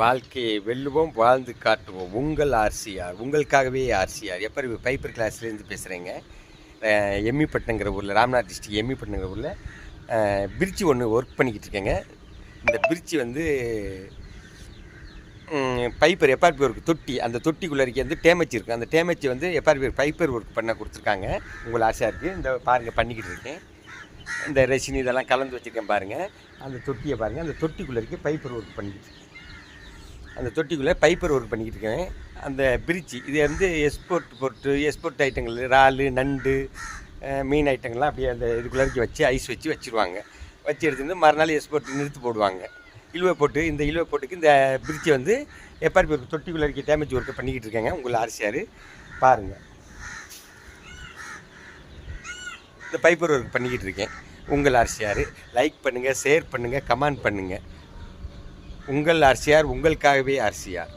வாழ்க்கையை வெல்லுவோம், வாழ்ந்து காட்டுவோம். உங்கள் ஆர்சிஆர், உங்களுக்காகவே ஆர்சிஆர். எப்போ பைப்பர் கிளாஸ்லேருந்து பேசுகிறேங்க. எம்மிப்பட்டினங்கிற ஊரில், ராம்நாத் டிஸ்ட்ரிக் எம்மிப்பட்டினங்கிற ஊரில் பிரிட்ஜி ஒன்று ஒர்க் பண்ணிக்கிட்டு இருக்கேங்க. இந்த பிரிட்ஜி வந்து பைப்பர் எப்ஆர்பி ஒர்க் தொட்டி, அந்த தொட்டிக்குள்ளே வந்து டேமேஜ் இருக்குது. அந்த டேமேஜ் வந்து எப்ஆர்பி பைப்பர் ஒர்க் பண்ண கொடுத்துருக்காங்க. உங்கள் ஆர்சிஆருக்கு இந்த பாருங்கள் பண்ணிக்கிட்டு இருக்கேன். இந்த ரெசின் இதெல்லாம் கலந்து வச்சுருக்கேன் பாருங்கள். அந்த தொட்டியை பாருங்கள். அந்த தொட்டிக்குள்ளே இருக்க பைப்பர் ஒர்க் பண்ணிக்கிட்டு இருக்கேன். அந்த தொட்டிக்குள்ளே பைப்பர் ஒர்க் பண்ணிக்கிட்டு இருக்கேன். அந்த பிரிட்ஜி இது வந்து எக்ஸ்போர்ட் ஐட்டங்கள், இறால், நண்டு, மீன் ஐட்டங்கள்லாம் அப்படியே அந்த இதுக்குள்ளே வச்சு ஐஸ் வச்சு வச்சுருவாங்க. வச்சு எடுத்துருந்து மறுநாள் எக்ஸ்போர்ட் நிறுத்து போடுவாங்க. இழுவை போட்டுக்கு இந்த பிரிட்ஜை வந்து எப்ஆர்பி ஒர்க் தொட்டிக்குள்ளே இருக்க டேமேஜ் ஒர்க்கை பண்ணிக்கிட்டு இருக்கேங்க. உங்கள் ஆர்சிஆர் பாருங்கள். இந்த பைப்பர் ஒர்க் பண்ணிக்கிட்டு இருக்கேன். உங்கள் ஆர்சிஆர் லைக் பண்ணுங்கள், ஷேர் பண்ணுங்கள், கமெண்ட் பண்ணுங்கள். உங்கள் ஆர்சிஆர், உங்களுக்காகவே ஆர்சிஆர்.